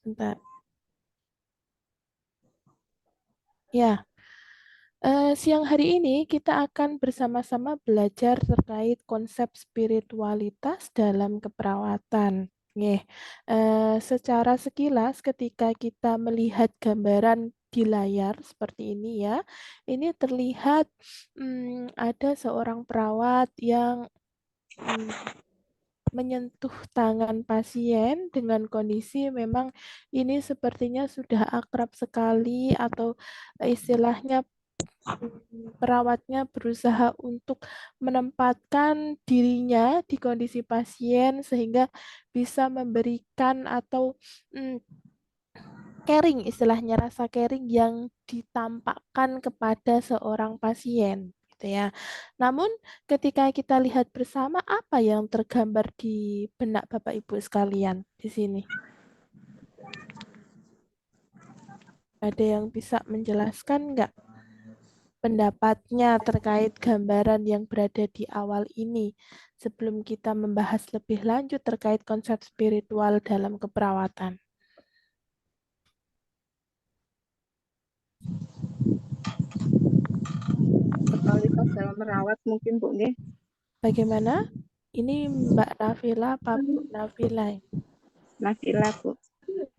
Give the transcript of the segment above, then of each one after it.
Bentar. Ya, siang hari ini kita akan bersama-sama belajar terkait konsep spiritualitas dalam keperawatan. Nggih. Secara sekilas ketika kita melihat gambaran di layar seperti ini ya, ini terlihat ada seorang perawat yang mm, menyentuh tangan pasien dengan kondisi memang ini sepertinya sudah akrab sekali atau istilahnya perawatnya berusaha untuk menempatkan dirinya di kondisi pasien sehingga bisa memberikan atau mm, caring istilahnya rasa caring yang ditampakkan kepada seorang pasien gitu ya. Namun ketika kita lihat bersama apa yang tergambar di benak Bapak Ibu sekalian di sini? Ada yang bisa menjelaskan nggak pendapatnya terkait gambaran yang berada di awal ini sebelum kita membahas lebih lanjut terkait konsep spiritual dalam keperawatan? Totalitas dalam merawat mungkin Bu nggih. Bagaimana? Ini Mbak Nafila, Pak Bu Nafila. Nafila Bu.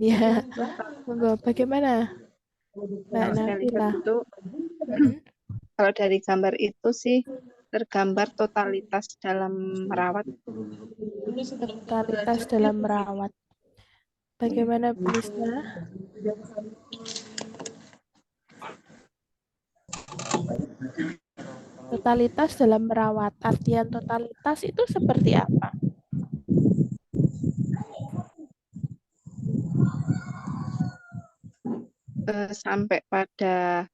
Ya, monggo. Bagaimana Mbak Kalau saya lihat Nafila? itu Mm-mm. kalau dari gambar itu sih tergambar totalitas dalam merawat. Totalitas dalam merawat. Bagaimana Bu Lisna? Totalitas dalam merawat. Artian totalitas itu seperti apa? Sampai pada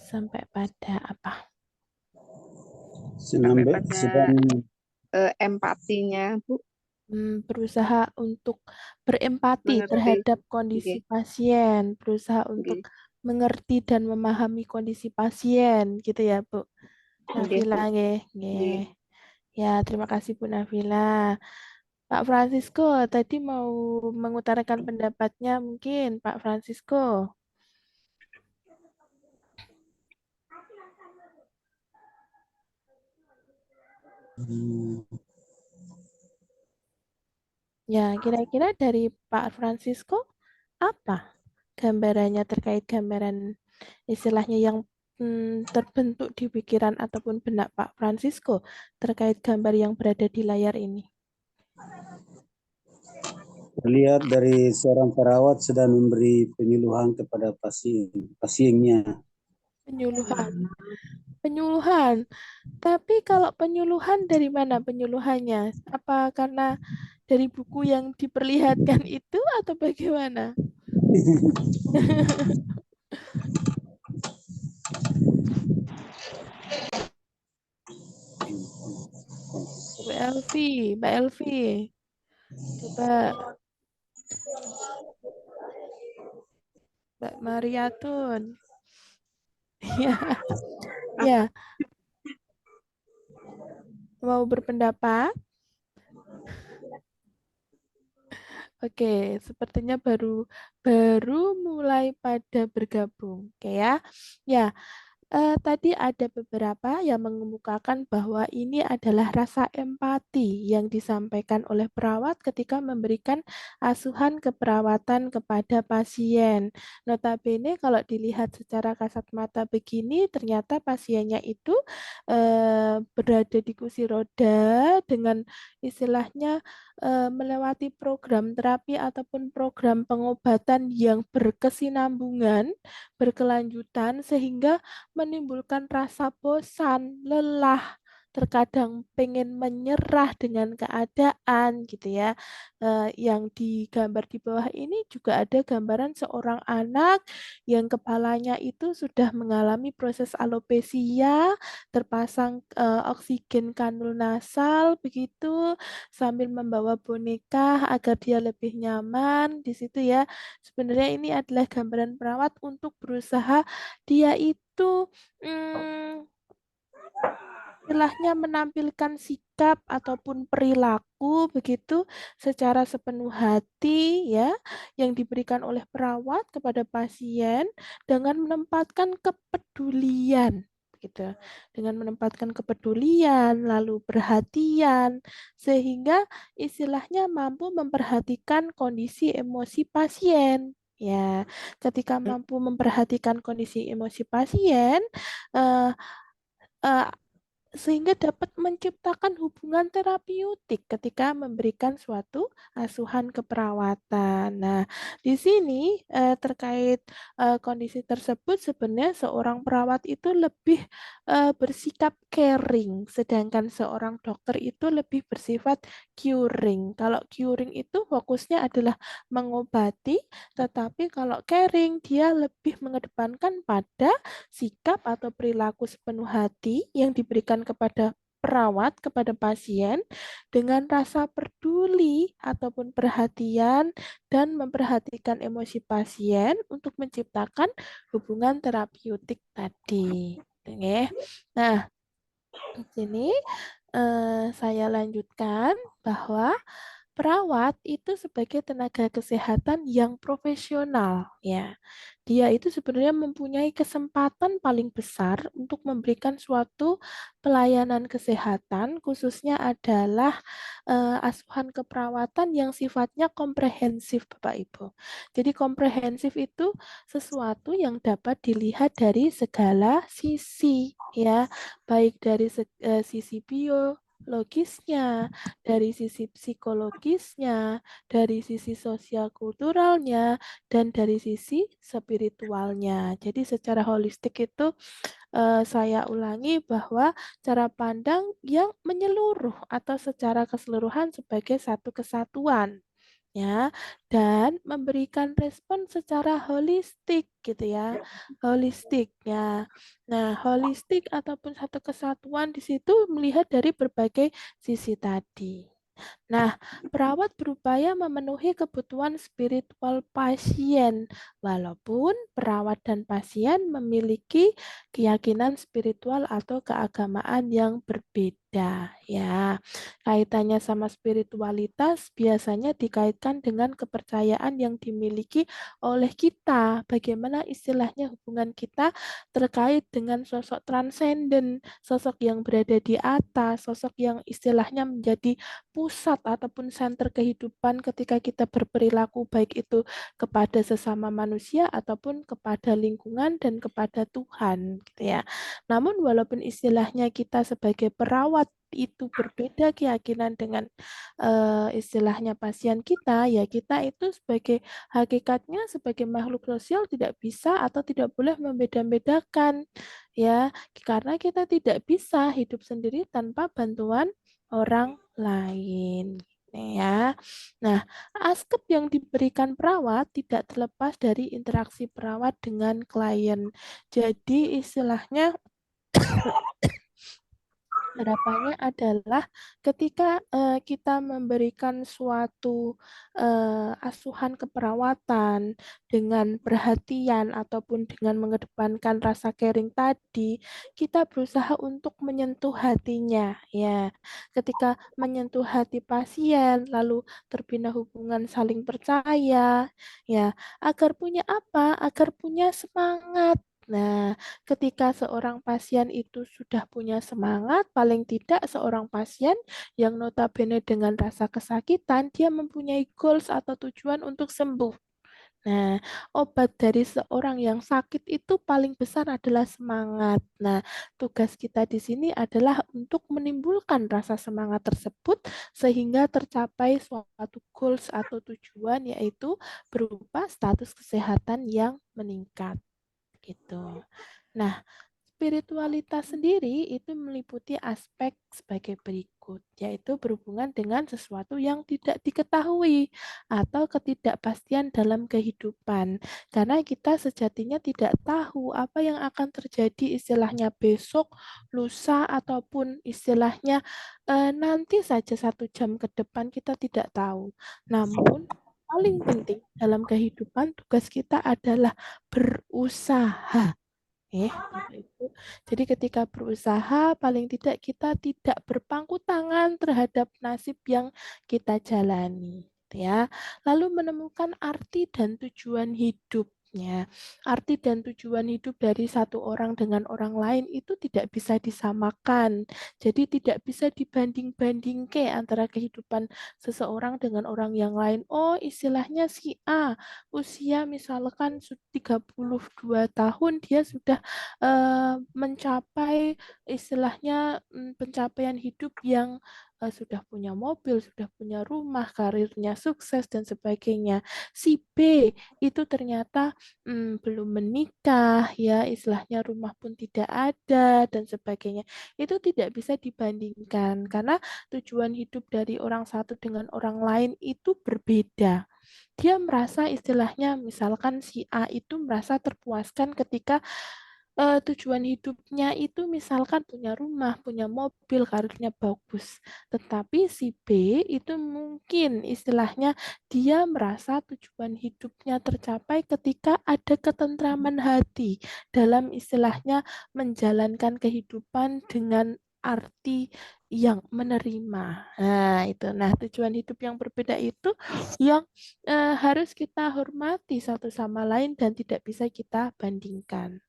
Sampai pada apa? sampai Senambe, pada sedang empatinya Bu, Berusaha untuk berempati mengerti. terhadap kondisi Nggih, pasien, berusaha untuk nggih, mengerti dan memahami kondisi pasien, gitu ya, Bu nggih Nafila, Bu. nggih, Nggih. nggih. Ya, terima kasih Bu Nafila. Pak Francisco tadi mau mengutarakan pendapatnya mungkin, Pak Francisco. Ya, kira-kira dari Pak Francisco apa gambarannya terkait gambaran istilahnya yang terbentuk di pikiran ataupun benak Pak Francisco terkait gambar yang berada di layar ini? terlihat dari seorang perawat sedang memberi penyuluhan kepada pasiennya. Penyuluhan. Penyuluhan. Tapi kalau penyuluhan dari mana penyuluhannya? Apa karena dari buku yang diperlihatkan itu atau bagaimana? Bu Elvi, Mbak Elvi, coba Mbak Mariatun. Ya, ya, mau berpendapat? Oke, sepertinya baru baru mulai pada bergabung. Oke ya. Ya, tadi ada beberapa yang mengemukakan bahwa ini adalah rasa empati yang disampaikan oleh perawat ketika memberikan asuhan keperawatan kepada pasien. Notabene kalau dilihat secara kasat mata begini, ternyata pasiennya itu berada di kursi roda dengan istilahnya melewati program terapi ataupun program pengobatan yang berkesinambungan, berkelanjutan sehingga menimbulkan rasa bosan, lelah, terkadang pengen menyerah dengan keadaan gitu ya. Yang digambar di bawah ini juga ada gambaran seorang anak yang kepalanya itu sudah mengalami proses alopecia, terpasang oksigen kanul nasal begitu sambil membawa boneka agar dia lebih nyaman di situ ya. Sebenarnya ini adalah gambaran perawat untuk berusaha dia itu mm, istilahnya menampilkan sikap ataupun perilaku begitu secara sepenuh hati ya yang diberikan oleh perawat kepada pasien dengan menempatkan kepedulian gitu. Dengan menempatkan kepedulian lalu perhatian sehingga istilahnya mampu memperhatikan kondisi emosi pasien. Ya, ketika mampu memperhatikan kondisi emosi pasien, eh, eh, sehingga dapat menciptakan hubungan terapeutik ketika memberikan suatu asuhan keperawatan. Nah, di sini terkait kondisi tersebut sebenarnya seorang perawat itu lebih bersikap caring, sedangkan seorang dokter itu lebih bersifat curing. Kalau curing itu fokusnya adalah mengobati, tetapi kalau caring dia lebih mengedepankan pada sikap atau perilaku sepenuh hati yang diberikan kepada perawat kepada pasien dengan rasa peduli ataupun perhatian dan memperhatikan emosi pasien untuk menciptakan hubungan terapeutik tadi. Oke. Nah, di sini saya lanjutkan bahwa perawat itu sebagai tenaga kesehatan yang profesional, ya. Dia itu sebenarnya mempunyai kesempatan paling besar untuk memberikan suatu pelayanan kesehatan, khususnya adalah asuhan keperawatan yang sifatnya komprehensif, Bapak Ibu. Jadi komprehensif itu sesuatu yang dapat dilihat dari segala sisi, ya, baik dari sisi biologisnya, dari sisi psikologisnya, dari sisi sosial kulturalnya, dan dari sisi spiritualnya. Jadi secara holistik itu saya ulangi bahwa cara pandang yang menyeluruh atau secara keseluruhan sebagai satu kesatuan ya dan memberikan respon secara holistik gitu ya holistik ya nah holistik ataupun satu kesatuan di situ melihat dari berbagai sisi tadi. Nah, perawat berupaya memenuhi kebutuhan spiritual pasien, walaupun perawat dan pasien memiliki keyakinan spiritual atau keagamaan yang berbeda. Ya, kaitannya sama spiritualitas biasanya dikaitkan dengan kepercayaan yang dimiliki oleh kita. Bagaimana istilahnya hubungan kita terkait dengan sosok transenden, sosok yang berada di atas, sosok yang istilahnya menjadi pusat ataupun senter kehidupan ketika kita berperilaku baik itu kepada sesama manusia ataupun kepada lingkungan dan kepada Tuhan gitu ya. Namun walaupun istilahnya kita sebagai perawat itu berbeda keyakinan dengan istilahnya pasien kita, ya kita itu sebagai hakikatnya sebagai makhluk sosial tidak bisa atau tidak boleh membeda-bedakan ya, karena kita tidak bisa hidup sendiri tanpa bantuan orang lain ya. Nah, askep yang diberikan perawat tidak terlepas dari interaksi perawat dengan klien. Jadi istilahnya harapannya adalah ketika kita memberikan suatu asuhan keperawatan dengan perhatian ataupun dengan mengedepankan rasa caring tadi, kita berusaha untuk menyentuh hatinya ya. Ketika menyentuh hati pasien lalu terbina hubungan saling percaya ya, agar punya apa? Agar punya semangat. Nah, ketika seorang pasien itu sudah punya semangat, paling tidak seorang pasien yang notabene dengan rasa kesakitan, dia mempunyai goals atau tujuan untuk sembuh. Nah, obat dari seorang yang sakit itu paling besar adalah semangat. Nah, tugas kita di sini adalah untuk menimbulkan rasa semangat tersebut sehingga tercapai suatu goals atau tujuan yaitu berupa status kesehatan yang meningkat gitu. Nah, spiritualitas sendiri itu meliputi aspek sebagai berikut, yaitu berhubungan dengan sesuatu yang tidak diketahui atau ketidakpastian dalam kehidupan. Karena kita sejatinya tidak tahu apa yang akan terjadi istilahnya besok, lusa, ataupun istilahnya nanti saja 1 jam ke depan kita tidak tahu. Namun, paling penting dalam kehidupan tugas kita adalah berusaha Bapak Ibu. Jadi ketika berusaha, paling tidak kita tidak berpangku tangan terhadap nasib yang kita jalani, gitu ya. Lalu menemukan arti dan tujuan hidupnya. Arti dan tujuan hidup dari satu orang dengan orang lain itu tidak bisa disamakan. Jadi tidak bisa dibanding-bandingke antara kehidupan seseorang dengan orang yang lain. Oh, istilahnya si A usia misalkan 32 tahun dia sudah mencapai istilahnya pencapaian hidup yang sudah punya mobil, sudah punya rumah, karirnya sukses dan sebagainya. Si B itu ternyata belum menikah, ya istilahnya rumah pun tidak ada dan sebagainya. Itu tidak bisa dibandingkan karena tujuan hidup dari orang satu dengan orang lain itu berbeda. Dia merasa istilahnya misalkan si A itu merasa terpuaskan ketika tujuan hidupnya itu misalkan punya rumah, punya mobil, karirnya bagus. Tetapi si B itu mungkin istilahnya dia merasa tujuan hidupnya tercapai ketika ada ketentraman hati dalam istilahnya menjalankan kehidupan dengan arti yang menerima. Nah, itu. Nah, tujuan hidup yang berbeda itu yang harus kita hormati satu sama lain dan tidak bisa kita bandingkan.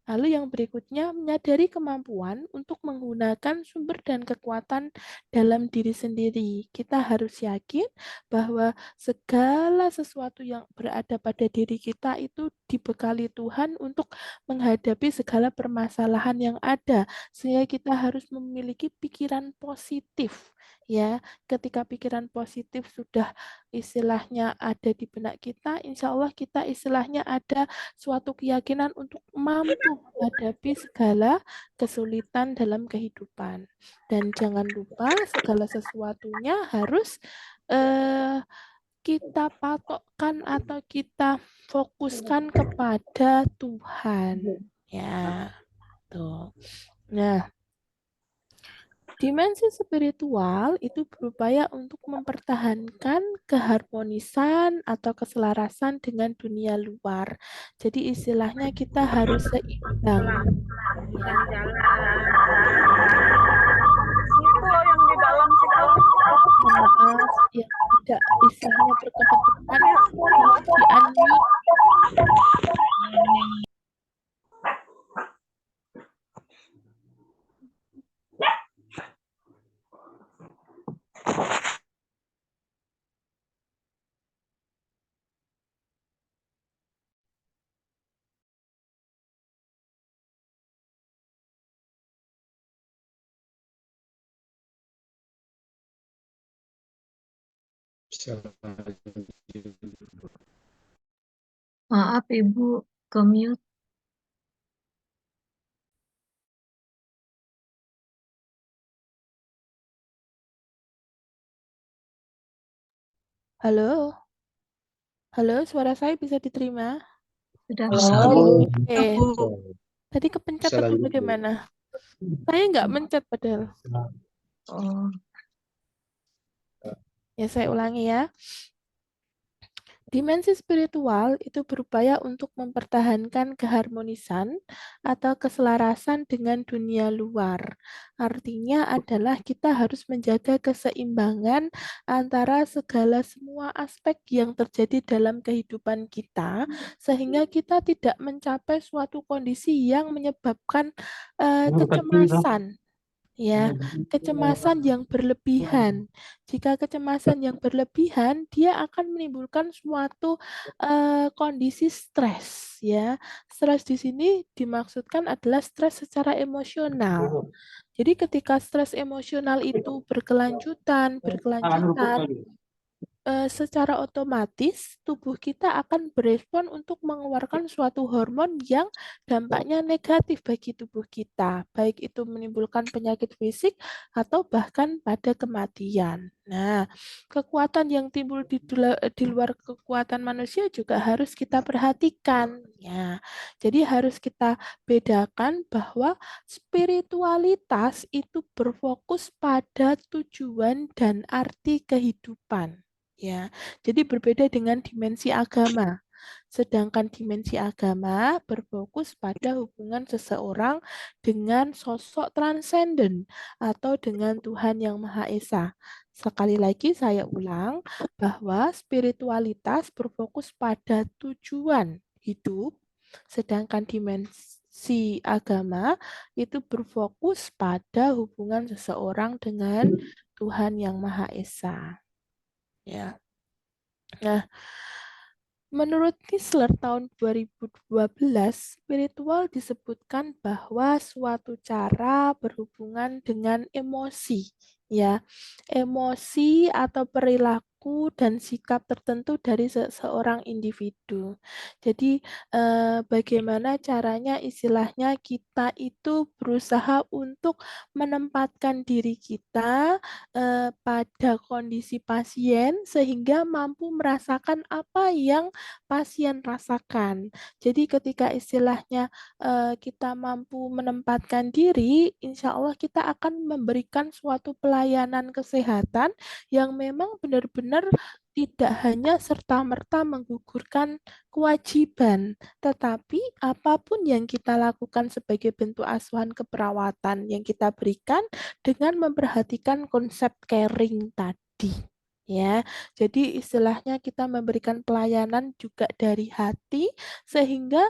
Lalu yang berikutnya, menyadari kemampuan untuk menggunakan sumber dan kekuatan dalam diri sendiri. Kita harus yakin bahwa segala sesuatu yang berada pada diri kita itu dibekali Tuhan untuk menghadapi segala permasalahan yang ada. Sehingga kita harus memiliki pikiran positif. Ya, ketika pikiran positif sudah istilahnya ada di benak kita, insya Allah kita istilahnya ada suatu keyakinan untuk mampu menghadapi segala kesulitan dalam kehidupan. Dan jangan lupa segala sesuatunya harus eh, kita patokkan atau kita fokuskan kepada Tuhan. Ya, tuh. Nah, dimensi spiritual itu berupaya untuk mempertahankan keharmonisan atau keselarasan dengan dunia luar. Jadi istilahnya kita harus seimbang. Ya. Itu yang di dalam situ. Maaf yang tidak istilahnya berkepentingan mohon di unmute. Maaf Ibu, ke mute. Halo, halo, suara saya bisa diterima? Sudah. Oke, tadi kepencet atau bagaimana? Saya nggak mencet padahal. Oh, Ya, saya ulangi ya. Dimensi spiritual itu berupaya untuk mempertahankan keharmonisan atau keselarasan dengan dunia luar. Artinya adalah kita harus menjaga keseimbangan antara segala semua aspek yang terjadi dalam kehidupan kita, sehingga kita tidak mencapai suatu kondisi yang menyebabkan kecemasan. Ya, kecemasan yang berlebihan. Jika kecemasan yang berlebihan, dia akan menimbulkan suatu kondisi stres. Ya, stres di sini dimaksudkan adalah stres secara emosional. Jadi, ketika stres emosional itu berkelanjutan, secara otomatis tubuh kita akan berespon untuk mengeluarkan suatu hormon yang dampaknya negatif bagi tubuh kita, baik itu menimbulkan penyakit fisik atau bahkan pada kematian. Nah, kekuatan yang timbul di luar kekuatan manusia juga harus kita perhatikan. Ya, jadi harus kita bedakan bahwa spiritualitas itu berfokus pada tujuan dan arti kehidupan. Ya, jadi berbeda dengan dimensi agama. Sedangkan dimensi agama berfokus pada hubungan seseorang dengan sosok transenden atau dengan Tuhan Yang Maha Esa. Sekali lagi saya ulang bahwa spiritualitas berfokus pada tujuan hidup, sedangkan dimensi agama itu berfokus pada hubungan seseorang dengan Tuhan Yang Maha Esa. Ya. Nah, menurut Nisler tahun 2012, spiritual disebutkan bahwa suatu cara berhubungan dengan emosi, ya. Emosi atau perilaku dan sikap tertentu dari seseorang individu. Jadi, bagaimana caranya istilahnya kita itu berusaha untuk menempatkan diri kita pada kondisi pasien sehingga mampu merasakan apa yang pasien rasakan. Jadi ketika istilahnya kita mampu menempatkan diri, insya Allah kita akan memberikan suatu pelayanan kesehatan yang memang benar-benar tidak hanya serta-merta menggugurkan kewajiban, tetapi apapun yang kita lakukan sebagai bentuk asuhan keperawatan yang kita berikan dengan memperhatikan konsep caring tadi. Ya, jadi istilahnya kita memberikan pelayanan juga dari hati sehingga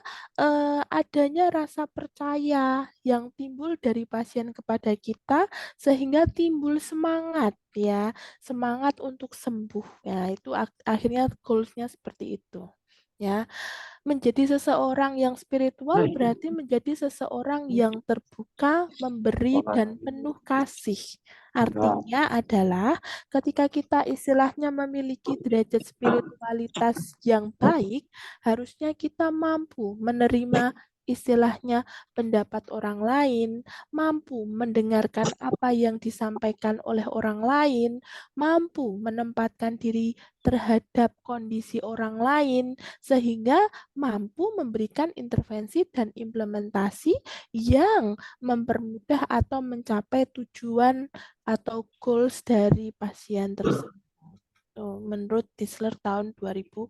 adanya rasa percaya yang timbul dari pasien kepada kita sehingga timbul semangat ya, semangat untuk sembuh. Ya, itu akhirnya goals-nya seperti itu. Ya, menjadi seseorang yang spiritual berarti menjadi seseorang yang terbuka, memberi dan penuh kasih. Artinya adalah ketika kita istilahnya memiliki derajat spiritualitas yang baik, harusnya kita mampu menerima istilahnya pendapat orang lain, mampu mendengarkan apa yang disampaikan oleh orang lain, mampu menempatkan diri terhadap kondisi orang lain, sehingga mampu memberikan intervensi dan implementasi yang mempermudah atau mencapai tujuan atau goals dari pasien tersebut. Menurut Tisler tahun 2012.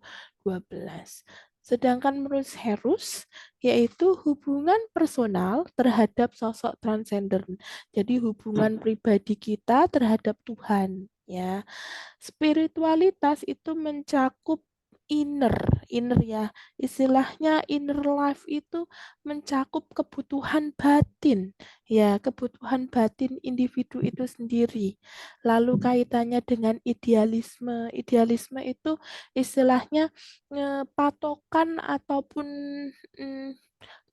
Sedangkan menurut Harus, yaitu hubungan personal terhadap sosok transcendent. Jadi hubungan pribadi kita terhadap Tuhan. Ya, spiritualitas itu mencakup inner ya. Istilahnya inner life itu mencakup kebutuhan batin. Ya, kebutuhan batin individu itu sendiri. Lalu kaitannya dengan idealisme. Idealisme itu istilahnya patokan ataupun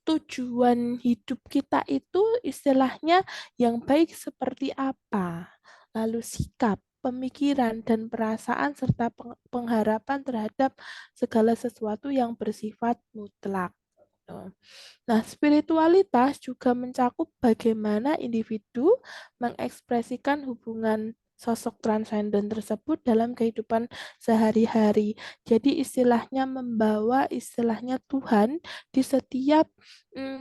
tujuan hidup kita itu istilahnya yang baik seperti apa. Lalu sikap, pemikiran, dan perasaan serta pengharapan terhadap segala sesuatu yang bersifat mutlak. Nah, spiritualitas juga mencakup bagaimana individu mengekspresikan hubungan sosok transenden tersebut dalam kehidupan sehari-hari. Jadi istilahnya membawa istilahnya Tuhan di setiap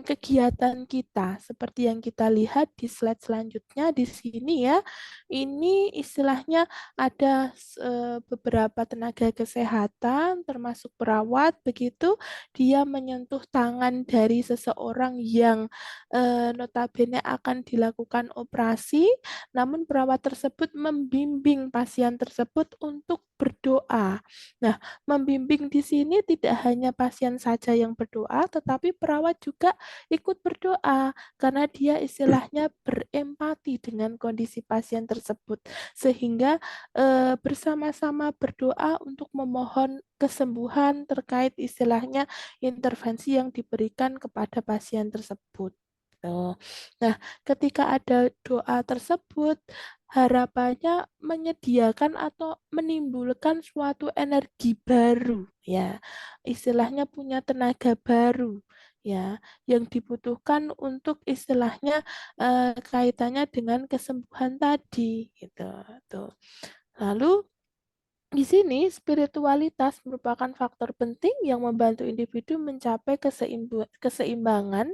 kegiatan kita. Seperti yang kita lihat di slide selanjutnya di sini ya. Ini istilahnya ada beberapa tenaga kesehatan termasuk perawat begitu, dia menyentuh tangan dari seseorang yang notabene akan dilakukan operasi, namun perawat tersebut membimbing pasien tersebut untuk berdoa. Nah, membimbing di sini tidak hanya pasien saja yang berdoa, tetapi perawat juga ikut berdoa karena dia istilahnya berempati dengan kondisi pasien tersebut, sehingga bersama-sama berdoa untuk memohon kesembuhan terkait istilahnya intervensi yang diberikan kepada pasien tersebut. Nah, ketika ada doa tersebut, harapannya menyediakan atau menimbulkan suatu energi baru, ya, istilahnya punya tenaga baru, ya, yang dibutuhkan untuk istilahnya kaitannya dengan kesembuhan tadi, gitu. Tuh. Lalu Di sini, spiritualitas merupakan faktor penting yang membantu individu mencapai keseimbangan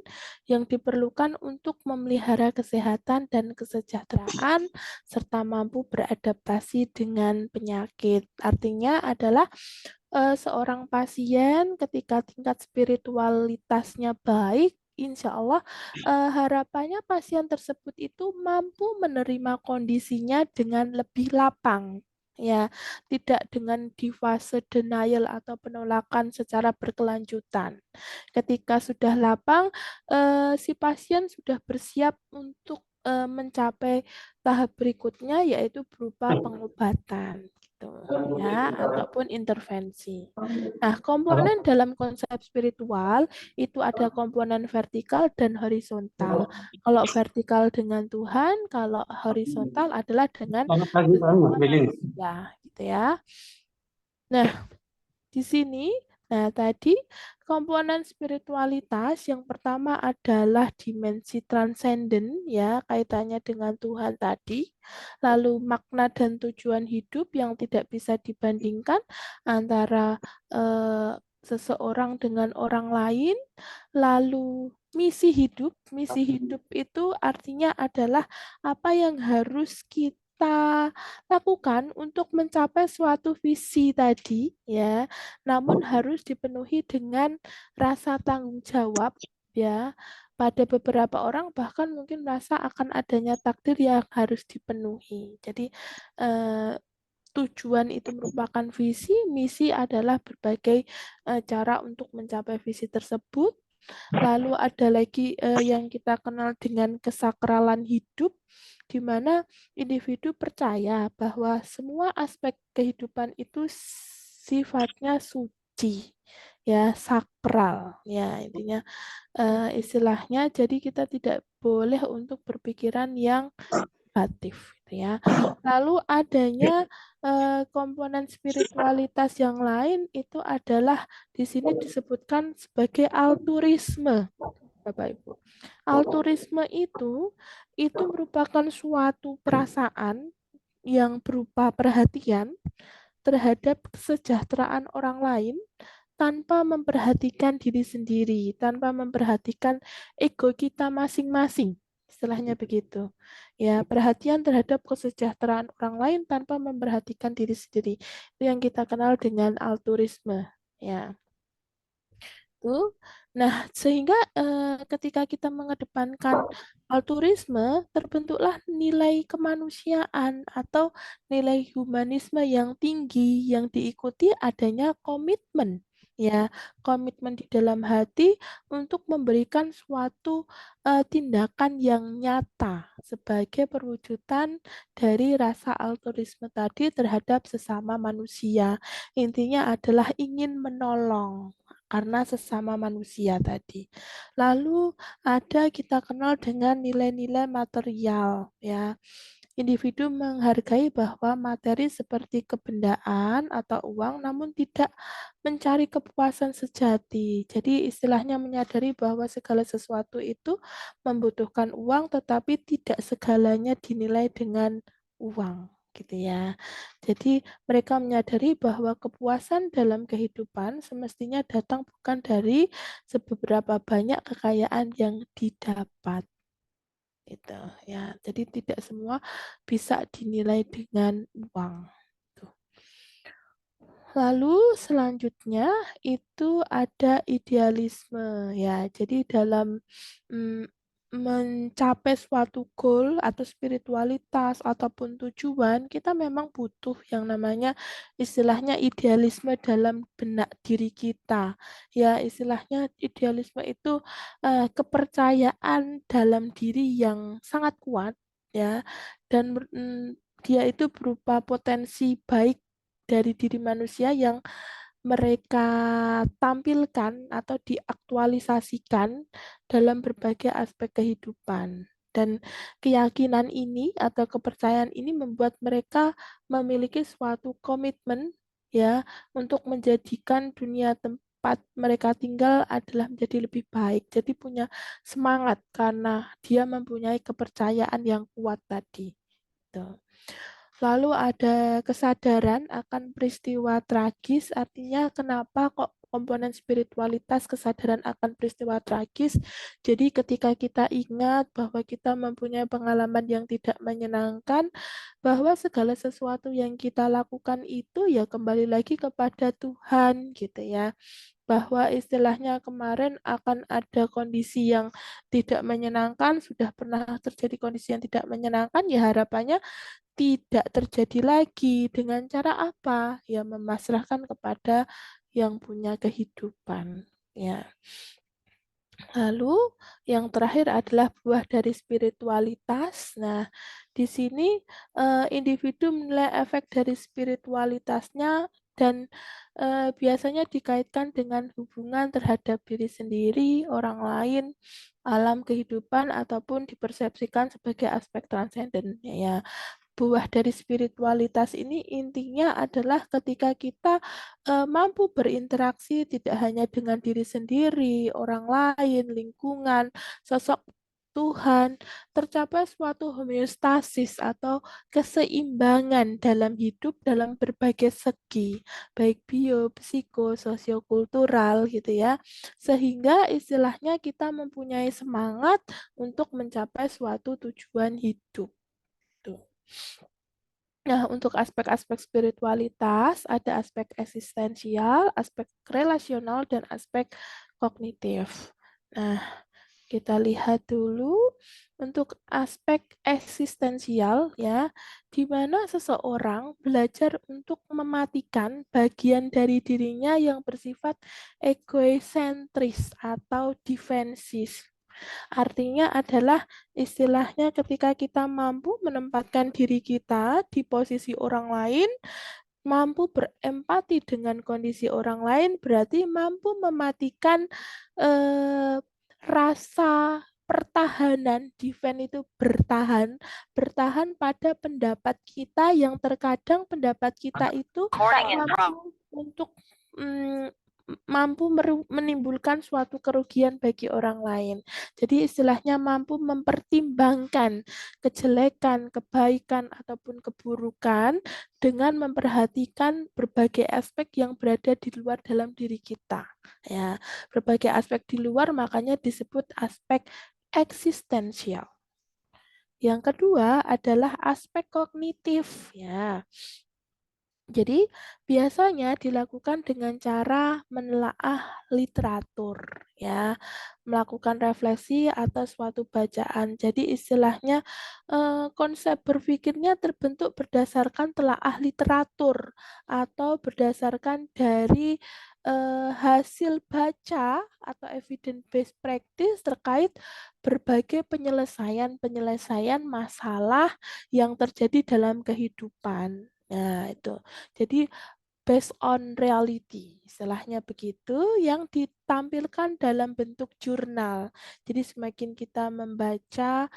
yang diperlukan untuk memelihara kesehatan dan kesejahteraan, serta mampu beradaptasi dengan penyakit. Artinya adalah seorang pasien ketika tingkat spiritualitasnya baik, insya Allah harapannya pasien tersebut itu mampu menerima kondisinya dengan lebih lapang. Ya, tidak dengan di fase denial atau penolakan secara berkelanjutan. Ketika sudah lapang, si pasien sudah bersiap untuk mencapai tahap berikutnya, yaitu berupa pengobatan, gitu ya, ataupun intervensi. Nah, komponen dalam konsep spiritual itu ada komponen vertikal dan horizontal. Kalau vertikal dengan Tuhan, kalau horizontal adalah dengan sesama manusia, gitu ya. Nah, di sini, nah tadi komponen spiritualitas yang pertama adalah dimensi transenden ya, kaitannya dengan Tuhan tadi. Lalu makna dan tujuan hidup yang tidak bisa dibandingkan antara seseorang dengan orang lain. Lalu misi hidup itu artinya adalah apa yang harus kita lakukan untuk mencapai suatu visi tadi ya, namun harus dipenuhi dengan rasa tanggung jawab ya. Pada beberapa orang bahkan mungkin merasa akan adanya takdir yang harus dipenuhi. Jadi tujuan itu merupakan visi, misi adalah berbagai cara untuk mencapai visi tersebut. Lalu ada lagi yang kita kenal dengan kesakralan hidup, di mana individu percaya bahwa semua aspek kehidupan itu sifatnya suci, ya sakral, ya intinya istilahnya. Jadi kita tidak boleh untuk berpikiran yang negatif, gitu ya. Lalu adanya komponen spiritualitas yang lain itu adalah di sini disebutkan sebagai altruisme, Bapak Ibu. Altruisme itu merupakan suatu perasaan yang berupa perhatian terhadap kesejahteraan orang lain tanpa memperhatikan diri sendiri, tanpa memperhatikan ego kita masing-masing. Istilahnya begitu. Ya, perhatian terhadap kesejahteraan orang lain tanpa memperhatikan diri sendiri. Itu yang kita kenal dengan altruisme. Ya. Itu. Nah, sehingga ketika kita mengedepankan altruisme, terbentuklah nilai kemanusiaan atau nilai humanisme yang tinggi yang diikuti adanya komitmen. Ya, komitmen di dalam hati untuk memberikan suatu tindakan yang nyata sebagai perwujudan dari rasa altruisme tadi terhadap sesama manusia. Intinya adalah ingin menolong karena sesama manusia tadi. Lalu ada kita kenal dengan nilai-nilai material ya. Individu menghargai bahwa materi seperti kebendaan atau uang namun tidak mencari kepuasan sejati. Jadi istilahnya menyadari bahwa segala sesuatu itu membutuhkan uang tetapi tidak segalanya dinilai dengan uang gitu ya. Jadi mereka menyadari bahwa kepuasan dalam kehidupan semestinya datang bukan dari seberapa banyak kekayaan yang didapat. Gitu ya. Jadi tidak semua bisa dinilai dengan uang. Tuh. Lalu selanjutnya itu ada idealisme ya. Jadi dalam mm, mencapai suatu goal atau spiritualitas ataupun tujuan, kita memang butuh yang namanya istilahnya idealisme dalam benak diri kita. Ya, istilahnya idealisme itu kepercayaan dalam diri yang sangat kuat ya, dan dia itu berupa potensi baik dari diri manusia yang mereka tampilkan atau diaktualisasikan dalam berbagai aspek kehidupan. Dan keyakinan ini atau kepercayaan ini membuat mereka memiliki suatu komitmen ya untuk menjadikan dunia tempat mereka tinggal adalah menjadi lebih baik. Jadi punya semangat karena dia mempunyai kepercayaan yang kuat tadi. Gitu. Lalu ada kesadaran akan peristiwa tragis, artinya kenapa kok komponen spiritualitas kesadaran akan peristiwa tragis. Jadi ketika kita ingat bahwa kita mempunyai pengalaman yang tidak menyenangkan, bahwa segala sesuatu yang kita lakukan itu ya kembali lagi kepada Tuhan gitu ya. Bahwa istilahnya kemarin akan ada kondisi yang tidak menyenangkan, sudah pernah terjadi kondisi yang tidak menyenangkan, ya harapannya tidak terjadi lagi. Dengan cara apa? Ya memasrahkan kepada yang punya kehidupan. Ya. Lalu yang terakhir adalah buah dari spiritualitas. Nah, di sini individu menilai efek dari spiritualitasnya dan biasanya dikaitkan dengan hubungan terhadap diri sendiri, orang lain, alam kehidupan, ataupun dipersepsikan sebagai aspek transenden. Ya, buah dari spiritualitas ini intinya adalah ketika kita mampu berinteraksi tidak hanya dengan diri sendiri, orang lain, lingkungan, sosok Tuhan, tercapai suatu homeostasis atau keseimbangan dalam hidup dalam berbagai segi, baik bio, psiko, sosiokultural gitu ya. Sehingga istilahnya kita mempunyai semangat untuk mencapai suatu tujuan hidup. Tuh. Nah, untuk aspek-aspek spiritualitas, ada aspek eksistensial, aspek relasional, dan aspek kognitif. Nah, kita lihat dulu untuk aspek eksistensial ya, di mana seseorang belajar untuk mematikan bagian dari dirinya yang bersifat egosentris atau defensif. Artinya adalah istilahnya ketika kita mampu menempatkan diri kita di posisi orang lain, mampu berempati dengan kondisi orang lain, berarti mampu mematikan rasa pertahanan. Defense itu bertahan, bertahan pada pendapat kita yang terkadang pendapat kita itu mampu untuk mampu menimbulkan suatu kerugian bagi orang lain. Jadi istilahnya mampu mempertimbangkan kejelekan, kebaikan, ataupun keburukan dengan memperhatikan berbagai aspek yang berada di luar dalam diri kita. Ya, berbagai aspek di luar makanya disebut aspek eksistensial. Yang kedua adalah aspek kognitif. Ya, jadi biasanya dilakukan dengan cara menelaah literatur ya, melakukan refleksi atas suatu bacaan. Jadi istilahnya konsep berpikirnya terbentuk berdasarkan telaah literatur atau berdasarkan dari hasil baca atau evidence based practice terkait berbagai penyelesaian masalah yang terjadi dalam kehidupan. Nah, itu. Jadi based on reality, istilahnya begitu, yang ditampilkan dalam bentuk jurnal. Jadi semakin kita membaca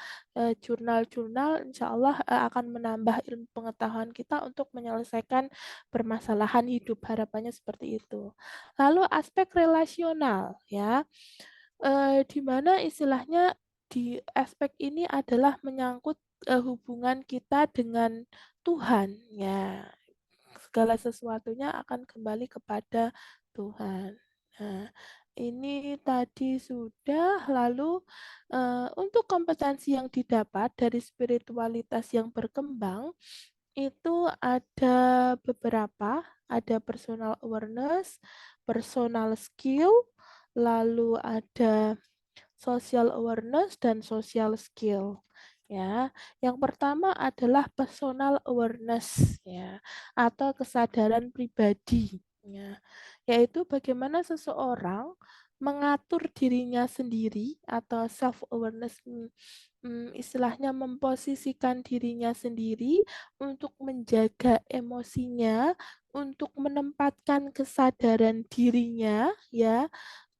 jurnal-jurnal, insya Allah akan menambah ilmu pengetahuan kita untuk menyelesaikan permasalahan hidup. Harapannya seperti itu. Lalu aspek relasional, ya, di mana istilahnya di aspek ini adalah menyangkut hubungan kita dengan Tuhan, ya, segala sesuatunya akan kembali kepada Tuhan. Nah, ini tadi sudah. Lalu untuk kompetensi yang didapat dari spiritualitas yang berkembang itu ada beberapa, ada personal awareness, personal skill, lalu ada social awareness dan social skill. Ya, yang pertama adalah personal awareness ya, atau kesadaran pribadi ya, yaitu bagaimana seseorang mengatur dirinya sendiri atau self awareness, istilahnya memposisikan dirinya sendiri untuk menjaga emosinya, untuk menempatkan kesadaran dirinya ya,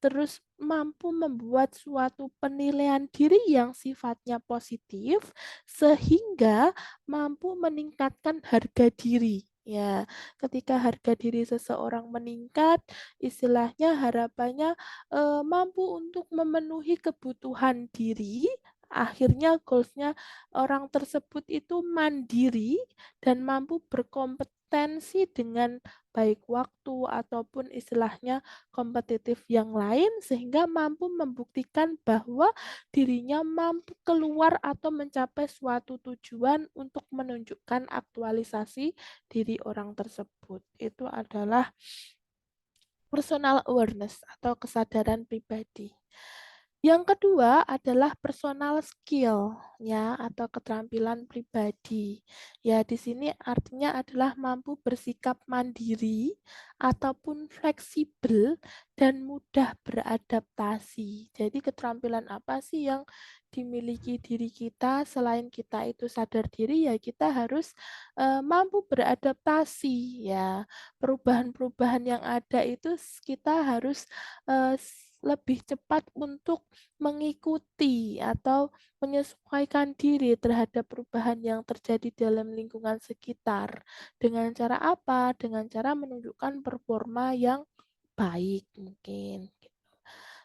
terus mampu membuat suatu penilaian diri yang sifatnya positif sehingga mampu meningkatkan harga diri. Ya, ketika harga diri seseorang meningkat, istilahnya harapannya mampu untuk memenuhi kebutuhan diri akhirnya goalsnya orang tersebut itu mandiri dan mampu berkompetensi dengan baik waktu ataupun istilahnya kompetitif yang lain sehingga mampu membuktikan bahwa dirinya mampu keluar atau mencapai suatu tujuan untuk menunjukkan aktualisasi diri orang tersebut. Itu adalah personal awareness atau kesadaran pribadi. Yang kedua adalah personal skill ya atau keterampilan pribadi. Ya, di sini artinya adalah mampu bersikap mandiri ataupun fleksibel dan mudah beradaptasi. Jadi keterampilan apa sih yang dimiliki diri kita selain kita itu sadar diri ya kita harus mampu beradaptasi ya. Perubahan-perubahan yang ada itu kita harus lebih cepat untuk mengikuti atau menyesuaikan diri terhadap perubahan yang terjadi dalam lingkungan sekitar. Dengan cara apa? Dengan cara menunjukkan performa yang baik mungkin.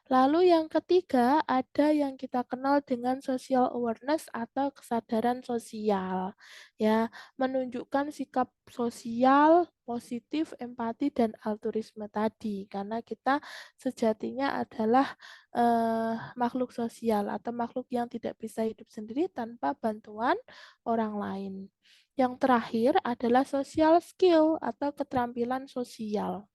Lalu yang ketiga ada yang kita kenal dengan social awareness atau kesadaran sosial. Ya, menunjukkan sikap sosial, positif, empati dan altruisme tadi karena kita sejatinya adalah makhluk sosial atau makhluk yang tidak bisa hidup sendiri tanpa bantuan orang lain. Yang terakhir adalah social skill atau keterampilan sosial.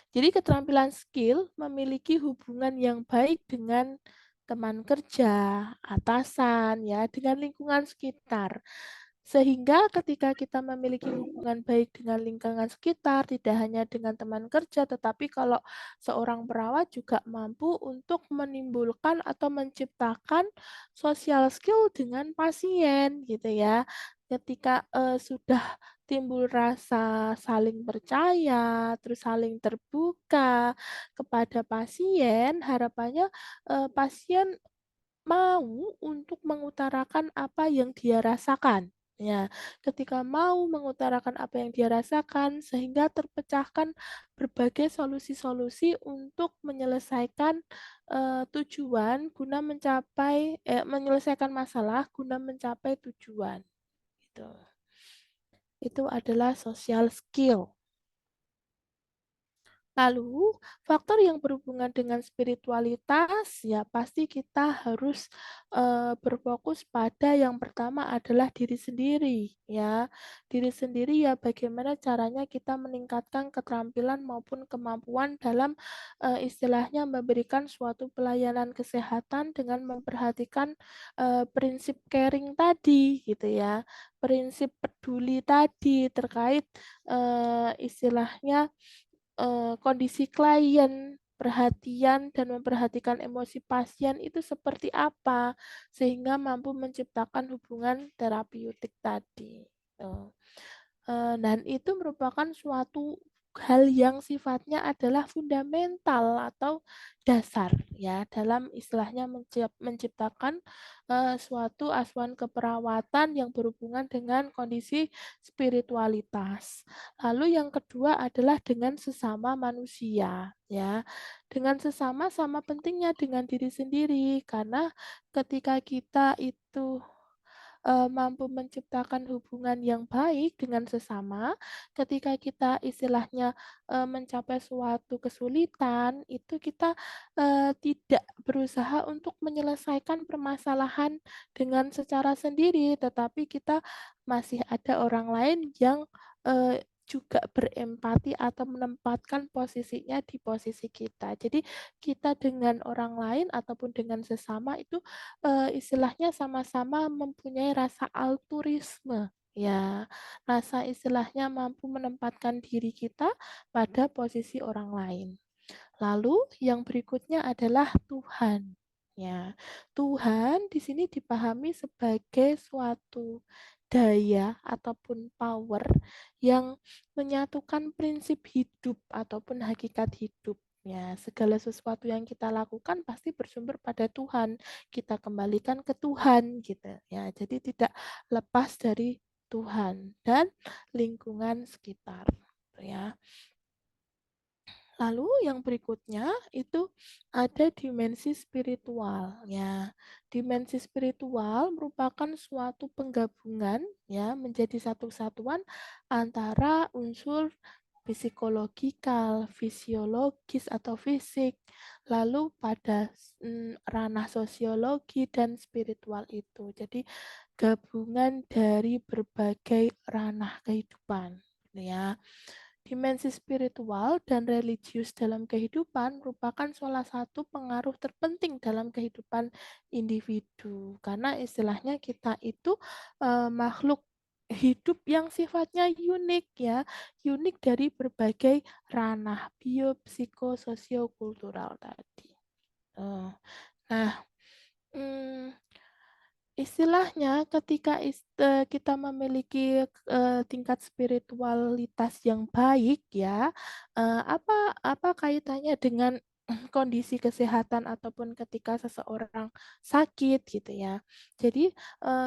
Jadi keterampilan skill memiliki hubungan yang baik dengan teman kerja, atasan, ya, dengan lingkungan sekitar. Sehingga ketika kita memiliki hubungan baik dengan lingkungan sekitar, tidak hanya dengan teman kerja, tetapi kalau seorang perawat juga mampu untuk menimbulkan atau menciptakan social skill dengan pasien, gitu ya. Ketika sudah timbul rasa saling percaya, terus saling terbuka kepada pasien, harapannya pasien mau untuk mengutarakan apa yang dia rasakan. Ya, ketika mau mengutarakan apa yang dia rasakan, sehingga terpecahkan berbagai solusi-solusi untuk menyelesaikan tujuan guna mencapai menyelesaikan masalah guna mencapai tujuan. Gitu. Itu adalah social skill. Lalu, faktor yang berhubungan dengan spiritualitas, ya pasti kita harus berfokus pada yang pertama adalah diri sendiri, ya. Diri sendiri ya bagaimana caranya kita meningkatkan keterampilan maupun kemampuan dalam istilahnya memberikan suatu pelayanan kesehatan dengan memperhatikan prinsip caring tadi, gitu ya. Prinsip peduli tadi terkait istilahnya kondisi klien, perhatian dan memperhatikan emosi pasien itu seperti apa, sehingga mampu menciptakan hubungan terapeutik tadi, gitu. Dan itu merupakan suatu hal yang sifatnya adalah fundamental atau dasar ya dalam istilahnya menciptakan suatu asuhan keperawatan yang berhubungan dengan kondisi spiritualitas. Lalu yang kedua adalah dengan sesama manusia ya. Dengan sesama sama pentingnya dengan diri sendiri karena ketika kita itu mampu menciptakan hubungan yang baik dengan sesama, ketika kita istilahnya mencapai suatu kesulitan, itu kita tidak berusaha untuk menyelesaikan permasalahan dengan secara sendiri, tetapi kita masih ada orang lain yang juga berempati atau menempatkan posisinya di posisi kita. Jadi kita dengan orang lain ataupun dengan sesama itu istilahnya sama-sama mempunyai rasa altruisme ya, rasa istilahnya mampu menempatkan diri kita pada posisi orang lain. Lalu yang berikutnya adalah Tuhan. Ya, Tuhan di sini dipahami sebagai suatu daya ataupun power yang menyatukan prinsip hidup ataupun hakikat hidup. Ya, segala sesuatu yang kita lakukan pasti bersumber pada Tuhan. Kita kembalikan ke Tuhan gitu. Ya, jadi tidak lepas dari Tuhan dan lingkungan sekitar. Ya. Lalu yang berikutnya itu ada dimensi spiritual ya. Dimensi spiritual merupakan suatu penggabungan ya menjadi satu kesatuan antara unsur psikologikal, fisiologis atau fisik. Lalu pada ranah sosiologi dan spiritual itu. Jadi gabungan dari berbagai ranah kehidupan ya. Dimensi spiritual dan religius dalam kehidupan merupakan salah satu pengaruh terpenting dalam kehidupan individu. Karena istilahnya kita itu makhluk hidup yang sifatnya unik ya, unik dari berbagai ranah bio, psiko, sosio, kultural tadi. Nah, mm, istilahnya ketika kita memiliki tingkat spiritualitas yang baik ya, apa kaitannya dengan kondisi kesehatan ataupun ketika seseorang sakit gitu ya. Jadi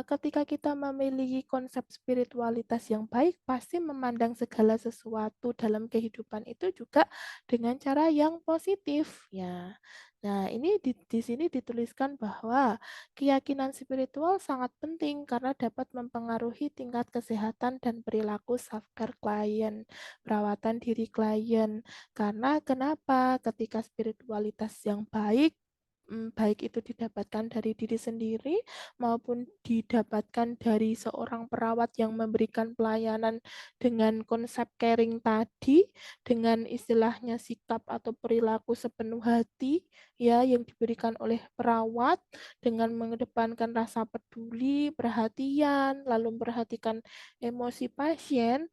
ketika kita memiliki konsep spiritualitas yang baik, pasti memandang segala sesuatu dalam kehidupan itu juga dengan cara yang positif ya. Nah, ini di sini dituliskan bahwa keyakinan spiritual sangat penting karena dapat mempengaruhi tingkat kesehatan dan perilaku self-care klien, perawatan diri klien. Karena kenapa? Ketika spiritualitas yang baik, baik itu didapatkan dari diri sendiri maupun didapatkan dari seorang perawat yang memberikan pelayanan dengan konsep caring tadi, dengan istilahnya sikap atau perilaku sepenuh hati ya yang diberikan oleh perawat dengan mengedepankan rasa peduli, perhatian, lalu memperhatikan emosi pasien,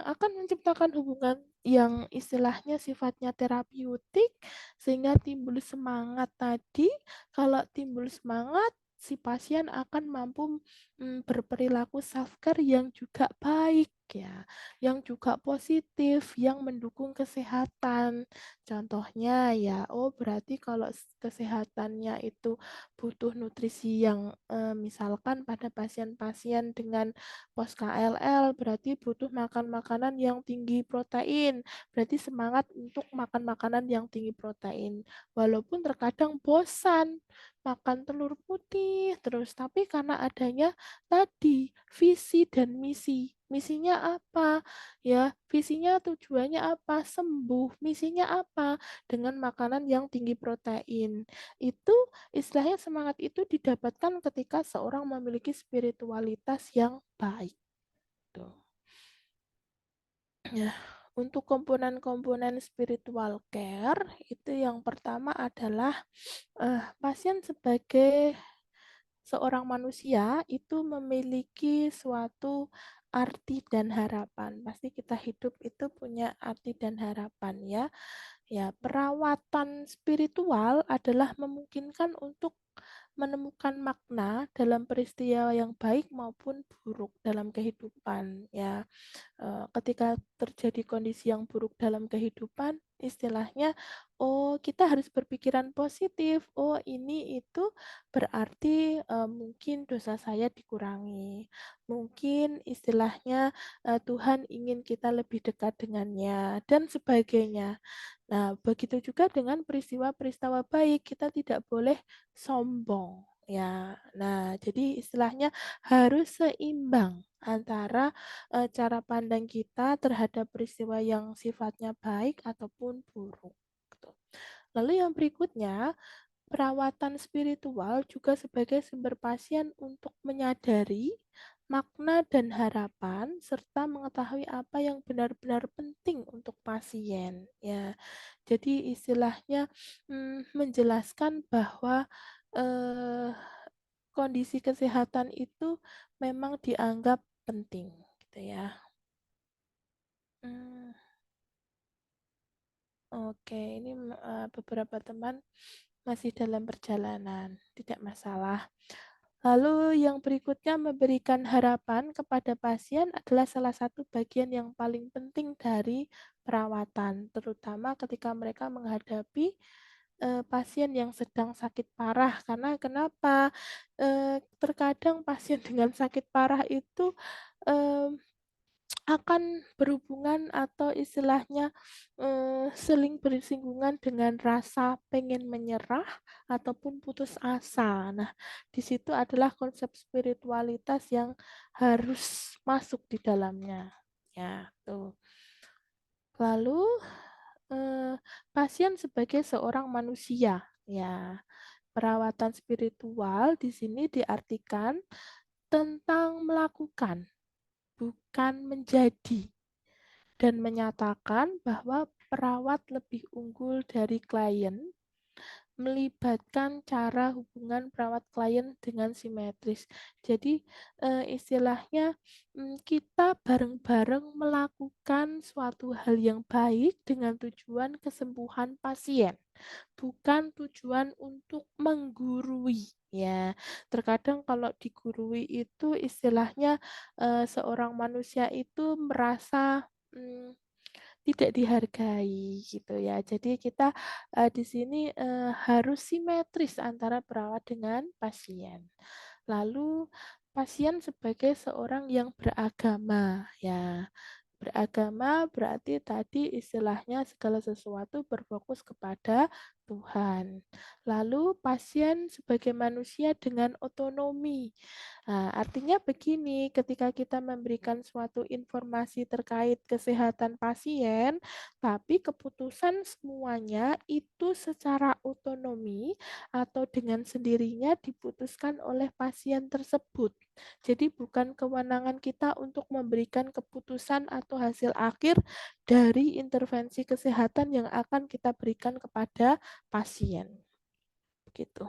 akan menciptakan hubungan yang istilahnya sifatnya terapeutik sehingga timbul semangat tadi. Kalau timbul semangat, si pasien akan mampu berperilaku self-care yang juga baik ya, yang juga positif, yang mendukung kesehatan. Contohnya ya, oh berarti kalau kesehatannya itu butuh nutrisi yang misalkan pada pasien-pasien dengan pos KLL berarti butuh makan makanan yang tinggi protein. Berarti semangat untuk makan makanan yang tinggi protein. Walaupun terkadang bosan makan telur putih terus, tapi karena adanya tadi visi dan misi. Misinya apa? Ya, visinya tujuannya apa? Sembuh. Misinya apa? Dengan makanan yang tinggi protein. Itu istilahnya semangat itu didapatkan ketika seorang memiliki spiritualitas yang baik. Tuh. Ya, untuk komponen-komponen spiritual care itu yang pertama adalah pasien sebagai seorang manusia itu memiliki suatu arti dan harapan. Pasti kita hidup itu punya arti dan harapan ya. Ya, perawatan spiritual adalah memungkinkan untuk menemukan makna dalam peristiwa yang baik maupun buruk dalam kehidupan ya. Ketika terjadi kondisi yang buruk dalam kehidupan, istilahnya, oh kita harus berpikiran positif. Oh ini itu berarti mungkin dosa saya dikurangi. Mungkin istilahnya Tuhan ingin kita lebih dekat dengannya dan sebagainya. Nah, begitu juga dengan peristiwa-peristiwa baik, kita tidak boleh sombong ya. Nah, jadi istilahnya harus seimbang antara cara pandang kita terhadap peristiwa yang sifatnya baik ataupun buruk. Gitu. Lalu yang berikutnya, perawatan spiritual juga sebagai sumber pasien untuk menyadari makna dan harapan serta mengetahui apa yang benar-benar penting untuk pasien ya. Jadi istilahnya menjelaskan bahwa eh, kondisi kesehatan itu memang dianggap penting gitu ya. Hmm, oke, ini beberapa teman masih dalam perjalanan, tidak masalah. Lalu yang berikutnya memberikan harapan kepada pasien adalah salah satu bagian yang paling penting dari perawatan, terutama ketika mereka menghadapi pasien yang sedang sakit parah. Karena kenapa? Terkadang pasien dengan sakit parah itu akan berhubungan atau istilahnya seling bersinggungan dengan rasa pengen menyerah ataupun putus asa. Nah, di situ adalah konsep spiritualitas yang harus masuk di dalamnya. Ya, tuh. Lalu pasien sebagai seorang manusia, ya. Perawatan spiritual di sini diartikan tentang melakukan, bukan menjadi, dan menyatakan bahwa perawat lebih unggul dari klien, melibatkan cara hubungan perawat klien dengan simetris. Jadi istilahnya kita bareng-bareng melakukan suatu hal yang baik dengan tujuan kesembuhan pasien, bukan tujuan untuk menggurui. Ya, terkadang kalau digurui itu istilahnya seorang manusia itu merasa tidak dihargai gitu ya. Jadi kita di sini harus simetris antara perawat dengan pasien. Lalu pasien sebagai seorang yang beragama ya. Beragama berarti tadi istilahnya segala sesuatu berfokus kepada Tuhan. Lalu pasien sebagai manusia dengan otonomi. Nah, artinya begini, ketika kita memberikan suatu informasi terkait kesehatan pasien, tapi keputusan semuanya itu secara otonomi atau dengan sendirinya diputuskan oleh pasien tersebut. Jadi bukan kewenangan kita untuk memberikan keputusan atau hasil akhir dari intervensi kesehatan yang akan kita berikan kepada pasien. Begitu.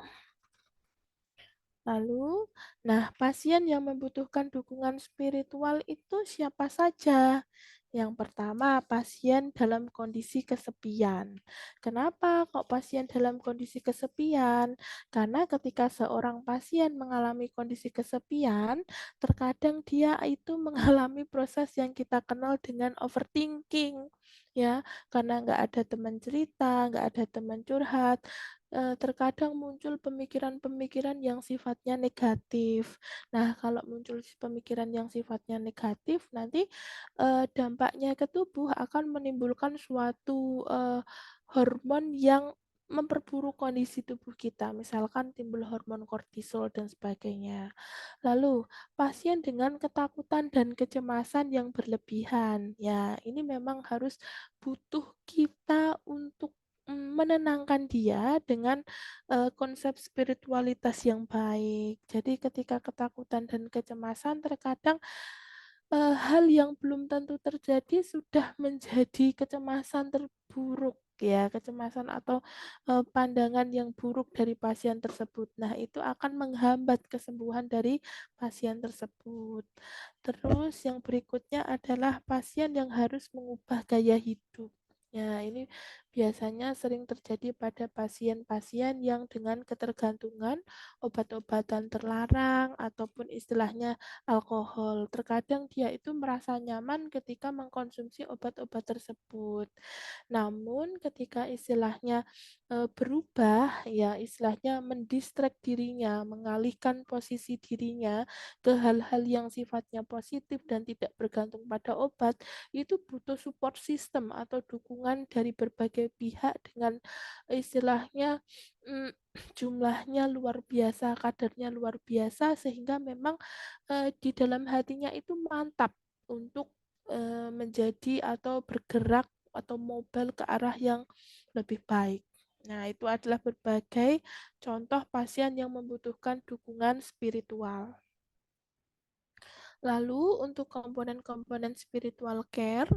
Lalu, nah pasien yang membutuhkan dukungan spiritual itu siapa saja? Yang pertama, pasien dalam kondisi kesepian. Kenapa kok pasien dalam kondisi kesepian? Karena ketika seorang pasien mengalami kondisi kesepian, terkadang dia itu mengalami proses yang kita kenal dengan overthinking. Ya, karena nggak ada teman cerita, nggak ada teman curhat, terkadang muncul pemikiran-pemikiran yang sifatnya negatif. Nah, kalau muncul pemikiran yang sifatnya negatif, nanti dampaknya ke tubuh akan menimbulkan suatu hormon yang memperburuk kondisi tubuh kita. Misalkan timbul hormon kortisol dan sebagainya. Lalu, pasien dengan ketakutan dan kecemasan yang berlebihan. Ya, ini memang harus butuh kita untuk menenangkan dia dengan konsep spiritualitas yang baik. Jadi ketika ketakutan dan kecemasan terkadang hal yang belum tentu terjadi sudah menjadi kecemasan terburuk ya, kecemasan atau pandangan yang buruk dari pasien tersebut. Nah, itu akan menghambat kesembuhan dari pasien tersebut. Terus yang berikutnya adalah pasien yang harus mengubah gaya hidup. Ya, ini biasanya sering terjadi pada pasien-pasien yang dengan ketergantungan obat-obatan terlarang ataupun istilahnya alkohol. Terkadang dia itu merasa nyaman ketika mengkonsumsi obat-obat tersebut. Namun ketika istilahnya berubah, ya istilahnya mendistract dirinya, mengalihkan posisi dirinya ke hal-hal yang sifatnya positif dan tidak bergantung pada obat, itu butuh support system atau dukungan dari berbagai pihak dengan istilahnya jumlahnya luar biasa, kadarnya luar biasa, sehingga memang di dalam hatinya itu mantap untuk menjadi atau bergerak atau mobile ke arah yang lebih baik. Nah, itu adalah berbagai contoh pasien yang membutuhkan dukungan spiritual. Lalu, untuk komponen-komponen spiritual care,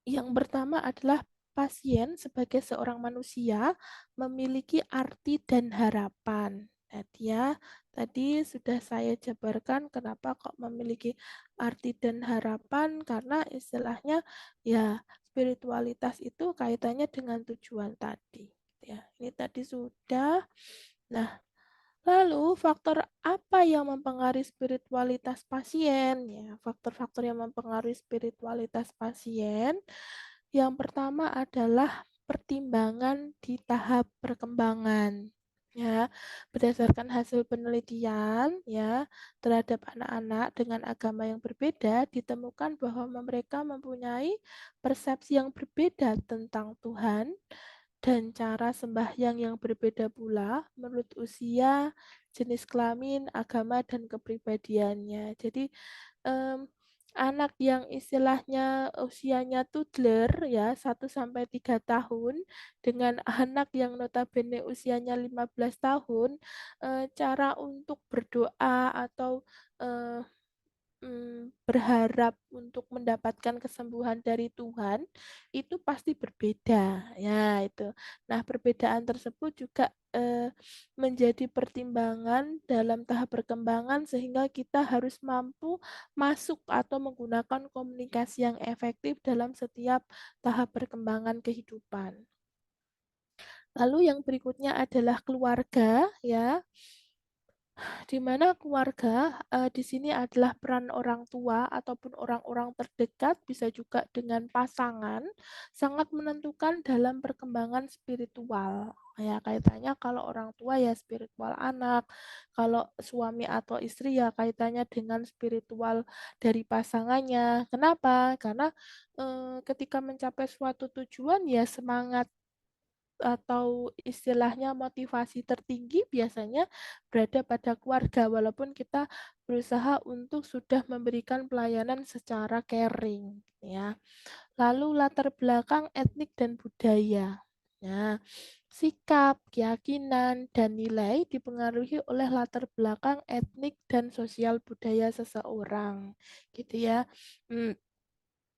yang pertama adalah pasien sebagai seorang manusia memiliki arti dan harapan. Nah, dia tadi sudah saya jabarkan kenapa kok memiliki arti dan harapan, karena istilahnya ya spiritualitas itu kaitannya dengan tujuan tadi. Ya, ini tadi sudah. Nah, lalu faktor apa yang mempengaruhi spiritualitas pasien? Ya, faktor-faktor yang mempengaruhi spiritualitas pasien. Yang pertama adalah pertimbangan di tahap perkembangan. Ya, berdasarkan hasil penelitian ya terhadap anak-anak dengan agama yang berbeda ditemukan bahwa mereka mempunyai persepsi yang berbeda tentang Tuhan dan cara sembahyang yang berbeda pula menurut usia, jenis kelamin, agama dan kepribadiannya. Jadi anak yang istilahnya usianya toddler ya 1 sampai 3 tahun dengan anak yang notabene usianya 15 tahun, cara untuk berdoa atau, eee berharap untuk mendapatkan kesembuhan dari Tuhan, itu pasti berbeda, ya itu. Nah, perbedaan tersebut juga, menjadi pertimbangan dalam tahap perkembangan sehingga kita harus mampu masuk atau menggunakan komunikasi yang efektif dalam setiap tahap perkembangan kehidupan. Lalu yang berikutnya adalah keluarga, ya. Di mana keluarga, di sini adalah peran orang tua ataupun orang-orang terdekat, bisa juga dengan pasangan, sangat menentukan dalam perkembangan spiritual. Ya, kaitannya kalau orang tua ya spiritual anak, kalau suami atau istri ya kaitannya dengan spiritual dari pasangannya. Kenapa? Karena, ketika mencapai suatu tujuan ya semangat atau istilahnya motivasi tertinggi biasanya berada pada keluarga, walaupun kita berusaha untuk sudah memberikan pelayanan secara caring, ya. Lalu latar belakang etnik dan budaya. Nah, sikap, keyakinan, dan nilai dipengaruhi oleh latar belakang etnik dan sosial budaya seseorang, gitu ya. Hmm,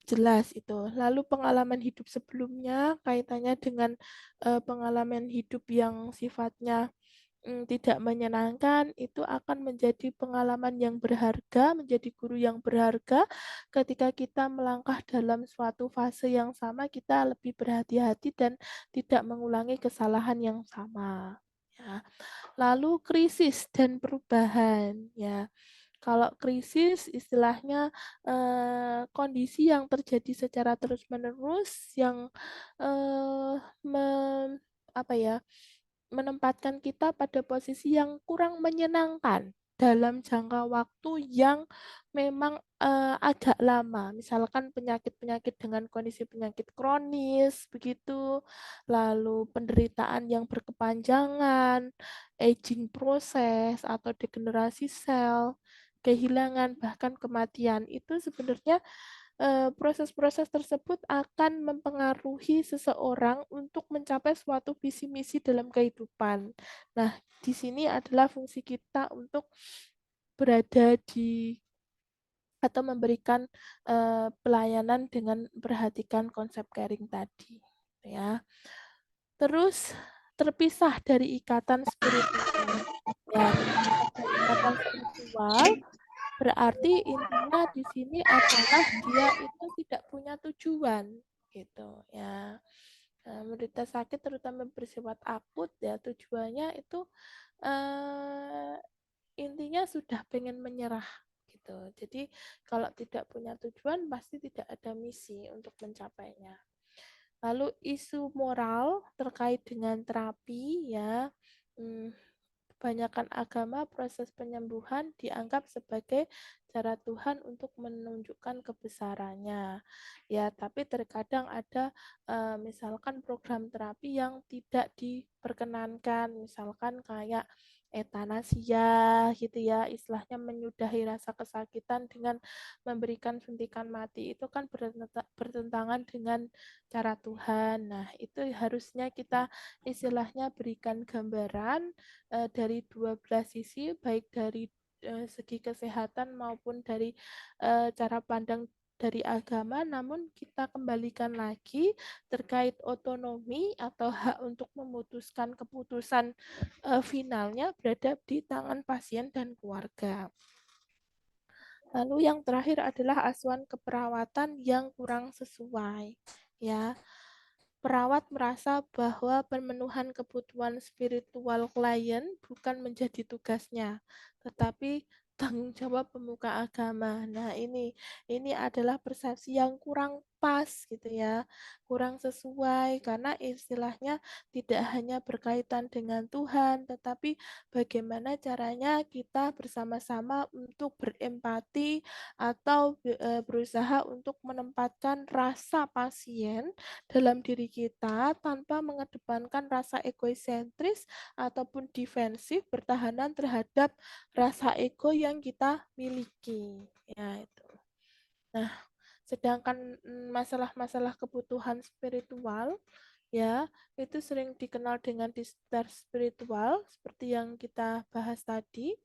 Jelas itu. Lalu pengalaman hidup sebelumnya kaitannya dengan, pengalaman hidup yang sifatnya, tidak menyenangkan, itu akan menjadi pengalaman yang berharga, menjadi guru yang berharga ketika kita melangkah dalam suatu fase yang sama, kita lebih berhati-hati dan tidak mengulangi kesalahan yang sama, ya. Lalu krisis dan perubahan, ya. Kalau krisis istilahnya, kondisi yang terjadi secara terus-menerus yang, eee, mem apa ya, menempatkan kita pada posisi yang kurang menyenangkan dalam jangka waktu yang memang, agak lama. Misalkan penyakit-penyakit dengan kondisi penyakit kronis begitu, lalu penderitaan yang berkepanjangan, aging proses atau degenerasi sel, kehilangan, bahkan kematian. Itu sebenarnya proses-proses tersebut akan mempengaruhi seseorang untuk mencapai suatu visi misi dalam kehidupan. Nah, di sini adalah fungsi kita untuk berada di atau memberikan, pelayanan dengan memperhatikan konsep caring tadi, ya. Terus terpisah dari ikatan spiritual. Ya, terpisah dari ikatan spiritual berarti intinya di sini adalah dia itu tidak punya tujuan gitu ya. Menderita sakit terutama bersifat akut ya tujuannya itu eh, intinya sudah pengen menyerah gitu. Jadi kalau tidak punya tujuan pasti tidak ada misi untuk mencapainya. Lalu isu moral terkait dengan terapi ya. Hmm, Kebanyakan agama proses penyembuhan dianggap sebagai cara Tuhan untuk menunjukkan kebesarannya. Ya, tapi terkadang ada misalkan program terapi yang tidak diperkenankan, misalkan kayak etanasia gitu ya, istilahnya menyudahi rasa kesakitan dengan memberikan suntikan mati. Itu kan bertentangan dengan cara Tuhan. Nah, itu harusnya kita istilahnya berikan gambaran dari dua belah sisi, baik dari segi kesehatan maupun dari cara pandang dari agama, namun kita kembalikan lagi terkait otonomi atau hak untuk memutuskan keputusan finalnya berada di tangan pasien dan keluarga. Lalu yang terakhir adalah asuhan keperawatan yang kurang sesuai. Ya, perawat merasa bahwa pemenuhan kebutuhan spiritual klien bukan menjadi tugasnya, tetapi tanggung jawab pemuka agama. Nah, ini adalah persepsi yang kurang pas pas gitu ya, kurang sesuai karena istilahnya tidak hanya berkaitan dengan Tuhan, tetapi bagaimana caranya kita bersama-sama untuk berempati atau berusaha untuk menempatkan rasa pasien dalam diri kita tanpa mengedepankan rasa egoisentris ataupun defensif pertahanan terhadap rasa ego yang kita miliki. Ya, itu. Nah, sedangkan masalah-masalah kebutuhan spiritual ya, itu sering dikenal dengan distress spiritual seperti yang kita bahas tadi.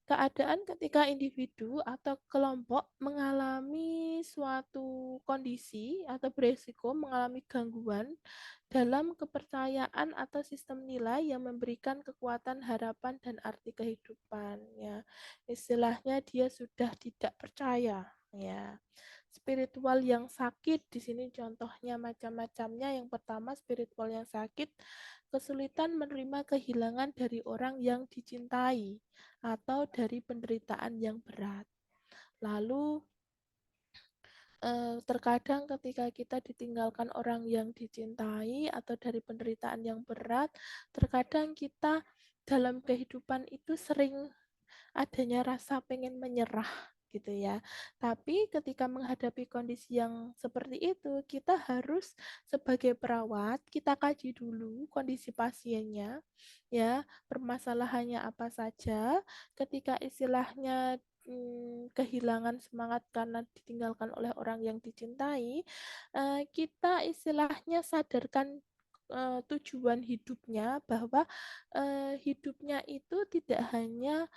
Keadaan ketika individu atau kelompok mengalami suatu kondisi atau beresiko mengalami gangguan dalam kepercayaan atau sistem nilai yang memberikan kekuatan, harapan, dan arti kehidupan. Ya, istilahnya dia sudah tidak percaya. Ya, spiritual yang sakit di sini contohnya macam-macamnya. Yang pertama, spiritual yang sakit kesulitan menerima kehilangan dari orang yang dicintai atau dari penderitaan yang berat. Lalu terkadang ketika kita ditinggalkan orang yang dicintai atau dari penderitaan yang berat, terkadang kita dalam kehidupan itu sering adanya rasa pengen menyerah gitu ya. Tapi ketika menghadapi kondisi yang seperti itu, kita harus sebagai perawat, kita kaji dulu kondisi pasiennya, ya, permasalahannya apa saja. Ketika istilahnya kehilangan semangat karena ditinggalkan oleh orang yang dicintai, kita istilahnya sadarkan tujuan hidupnya bahwa hidupnya itu tidak hanya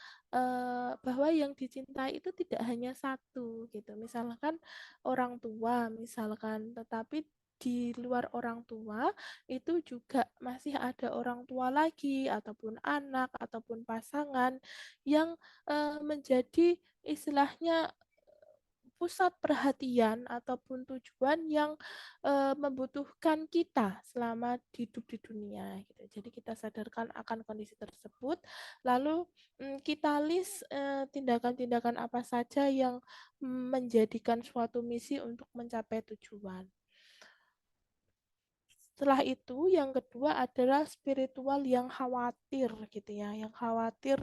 bahwa yang dicintai itu tidak hanya satu gitu. Misalkan orang tua, misalkan, tetapi di luar orang tua itu juga masih ada orang tua lagi ataupun anak ataupun pasangan yang menjadi istilahnya pusat perhatian ataupun tujuan yang membutuhkan kita selama hidup di dunia gitu. Jadi kita sadarkan akan kondisi tersebut, lalu kita list tindakan-tindakan apa saja yang menjadikan suatu misi untuk mencapai tujuan. Setelah itu, yang kedua adalah spiritual yang khawatir gitu ya, yang khawatir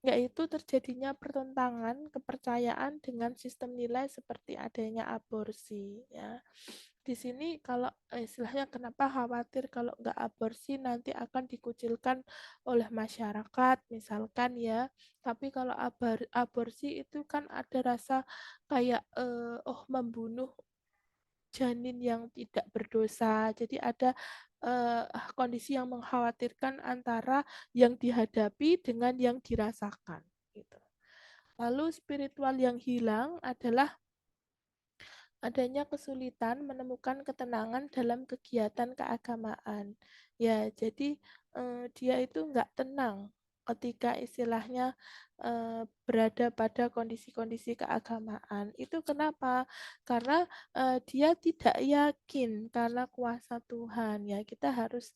yaitu terjadinya pertentangan kepercayaan dengan sistem nilai seperti adanya aborsi ya. Di sini kalau istilahnya kenapa khawatir kalau nggak aborsi nanti akan dikucilkan oleh masyarakat misalkan ya. Tapi kalau aborsi itu kan ada rasa kayak membunuh janin yang tidak berdosa. Jadi ada kondisi yang mengkhawatirkan antara yang dihadapi dengan yang dirasakan. Gitu. Lalu spiritual yang hilang adalah adanya kesulitan menemukan ketenangan dalam kegiatan keagamaan. Ya, jadi dia itu nggak tenang ketika istilahnya berada pada kondisi-kondisi keagamaan. Itu kenapa? Karena dia tidak yakin karena kuasa Tuhan. Ya, kita harus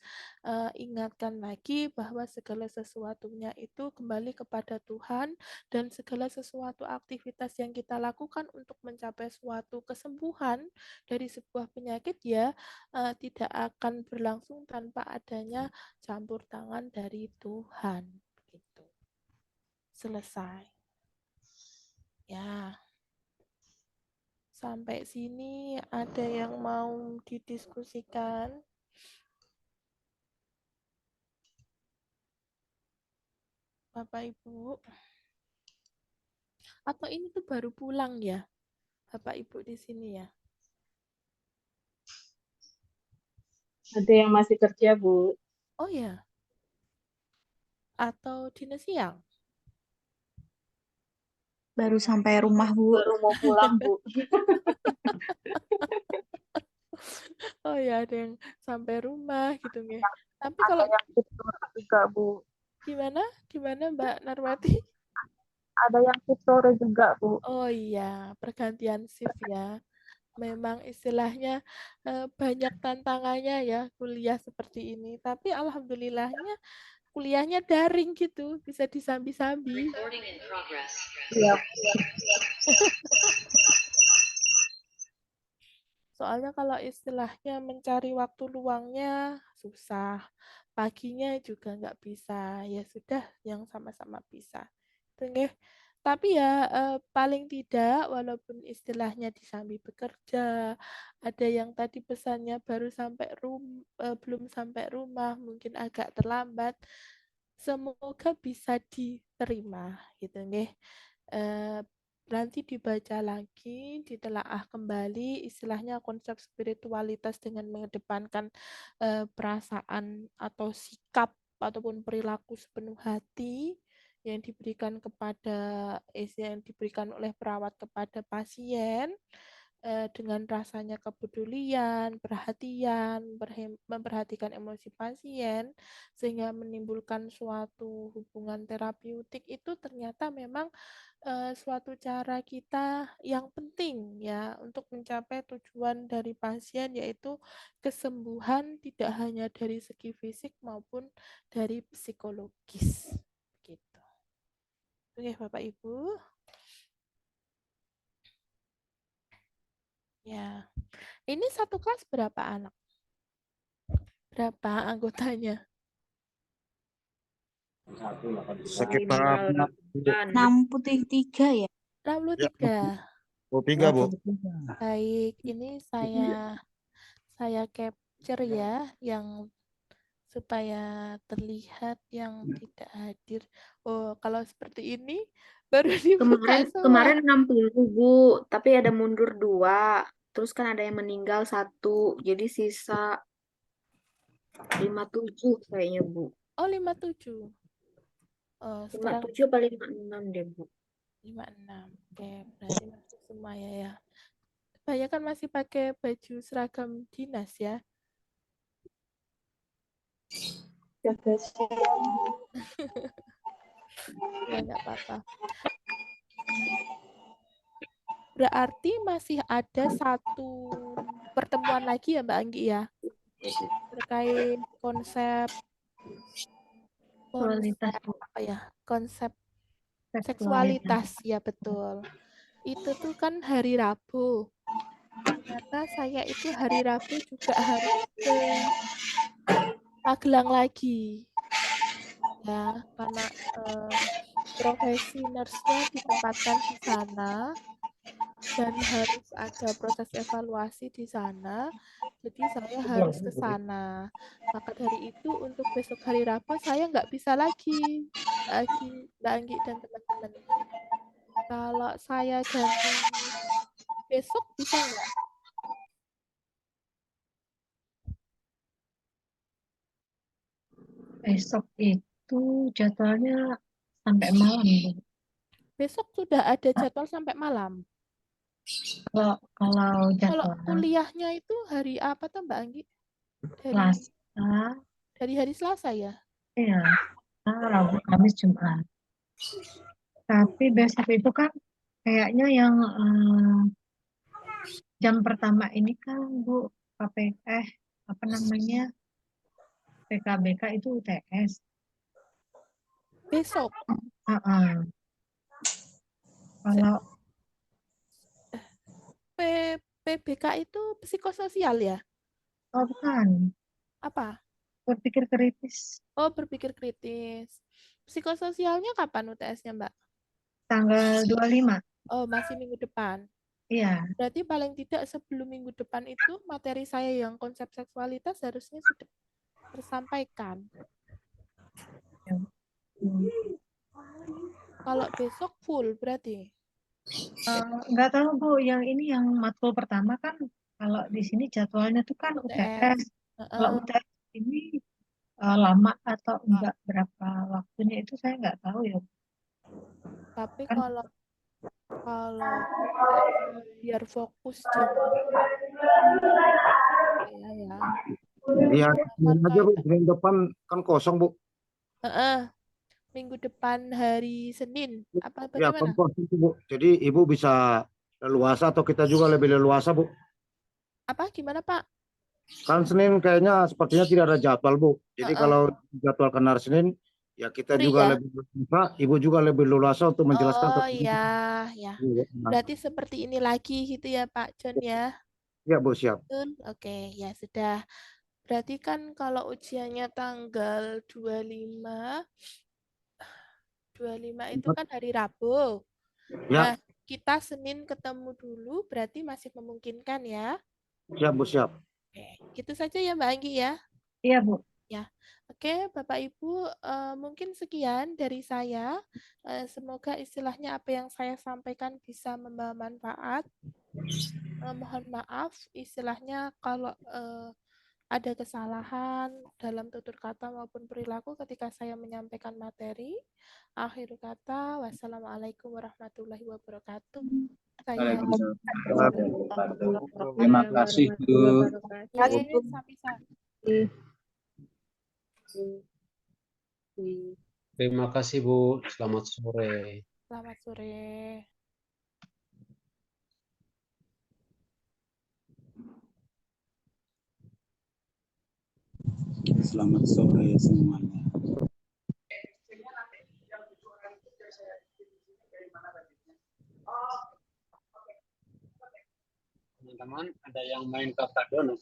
ingatkan lagi bahwa segala sesuatunya itu kembali kepada Tuhan dan segala sesuatu aktivitas yang kita lakukan untuk mencapai suatu kesembuhan dari sebuah penyakit ya tidak akan berlangsung tanpa adanya campur tangan dari Tuhan gitu. Selesai. Ya. Sampai sini ada yang mau didiskusikan? Bapak Ibu? Atau ini tuh baru pulang ya? Bapak Ibu di sini ya? Ada yang masih kerja, Bu. Oh ya. Atau dinas siang? Baru sampai rumah, Bu. Baru mau pulang, Bu. Oh ya, ada yang sampai rumah gitu nggih. Tapi Ada kalau yang tidur juga, Bu. gimana? Gimana Mbak Narwati? Ada yang shift sore juga, Bu. Oh iya, pergantian shift ya. Memang istilahnya banyak tantangannya ya kuliah seperti ini. Tapi alhamdulillahnya kuliahnya daring gitu, bisa disambi-sambi. Iya. Soalnya kalau istilahnya mencari waktu luangnya susah, paginya juga nggak bisa. Ya sudah, yang sama-sama bisa. Itu nggih. Tapi ya paling tidak walaupun istilahnya disambi bekerja, ada yang tadi pesannya belum sampai rumah, mungkin agak terlambat. Semoga bisa diterima gitu nggih. Eh, Nanti dibaca lagi, ditelaah kembali istilahnya konsep spiritualitas dengan mengedepankan perasaan atau sikap ataupun perilaku sepenuh hati yang diberikan yang diberikan oleh perawat kepada pasien dengan rasanya kepedulian, perhatian, memperhatikan emosi pasien sehingga menimbulkan suatu hubungan terapeutik itu ternyata memang suatu cara kita yang penting ya untuk mencapai tujuan dari pasien yaitu kesembuhan tidak hanya dari segi fisik maupun dari psikologis gitu. Oke, Bapak Ibu. Ya. Ini satu kelas berapa anak? Berapa anggotanya? Sekitar 63 ya. 63. 23, Bu. Baik, ini saya capture ya yang supaya terlihat yang tidak hadir. Oh, kalau seperti ini baru dibuka Kemarin semua. 60, Bu, tapi ada mundur 2. Terus kan ada yang meninggal 1. Jadi sisa 57 kayaknya, Bu. Oh, 57. Oh, sekarang 57 apa 56 deh, Bu. 56. Oke, berarti masuk semua ya. Banyak kan masih pakai baju seragam dinas ya. Jaga siang. Ya, nggak apa-apa. Berarti masih ada satu pertemuan lagi ya Mbak Anggi ya terkait konsep Kualitas apa ya konsep seksualitas. seksualitas ya betul. Itu tuh kan hari Rabu. Ternyata saya itu hari Rabu juga harus ke Magelang lagi ya karena profesi nurse-nya ditempatkan di sana dan harus ada proses evaluasi di sana. Jadi saya harus ke sana. Maka dari itu untuk besok hari Rabu saya nggak bisa lagi, Mbak Anggi dan teman-teman. Kalau saya ganti besok bisa nggak? Besok itu jadwalnya sampai malam, Bu. Besok sudah ada jadwal sampai malam. Kalau Kalau jadwal kuliahnya itu hari apa tuh Mbak Anggi? Selasa, Dari hari Selasa ya? ya, Rabu, Kamis, Jumat. Tapi besok itu kan kayaknya yang jam pertama ini kan Bu, apa namanya, PKBK itu UTS. Besok. Heeh. Kalau PBK itu psikososial ya? bukan, Apa? berpikir kritis, Oh, berpikir kritis. Psikososialnya kapan UTS-nya, Mbak? tanggal 25. Oh, masih minggu depan. Iya. Berarti paling tidak sebelum minggu depan itu materi saya yang konsep seksualitas harusnya sudah tersampaikan. Kalau besok full berarti? Nggak tahu Bu, yang ini yang matkul pertama kan kalau di sini jadwalnya tuh kan UTS. Kalau UTS ini lama atau enggak berapa waktunya itu saya nggak tahu ya. Tapi Kan kalau biar fokus jam ya. Iya, aja Bu, minggu depan kan kosong, Bu. Minggu depan hari Senin apa Ya, kan bagaimana? kosong, Bu. Jadi Ibu bisa leluasa atau kita juga lebih leluasa, Bu. Apa gimana Pak? Kan Senin kayaknya sepertinya tidak ada jadwal, Bu. Jadi kalau jadwalkan hari Senin, ya kita Free juga ya? lebih leluasa, Ibu juga lebih leluasa untuk menjelaskan. Oh iya, ya. Berarti seperti ini lagi gitu ya Pak John ya? Ya, Bu, siap. Oke, ya sudah. Berarti kan kalau ujiannya tanggal 25 itu kan hari Rabu. Nah, Ya, kita Senin ketemu dulu, berarti masih memungkinkan ya. siap, Bu, siap. Oke, gitu saja ya Mbak Anggi ya. Iya, Bu. Ya, oke Bapak Ibu, mungkin sekian dari saya. Semoga istilahnya apa yang saya sampaikan bisa membawa manfaat. Mohon maaf, istilahnya kalau ada kesalahan dalam tutur kata maupun perilaku ketika saya menyampaikan materi. Akhir kata, wassalamualaikum warahmatullahi wabarakatuh. Saya Terima kasih, Bu. sampai Terima kasih Bu. Selamat sore. Selamat sore. Selamat sore semuanya. Teman-teman, ada yang main kakak donut,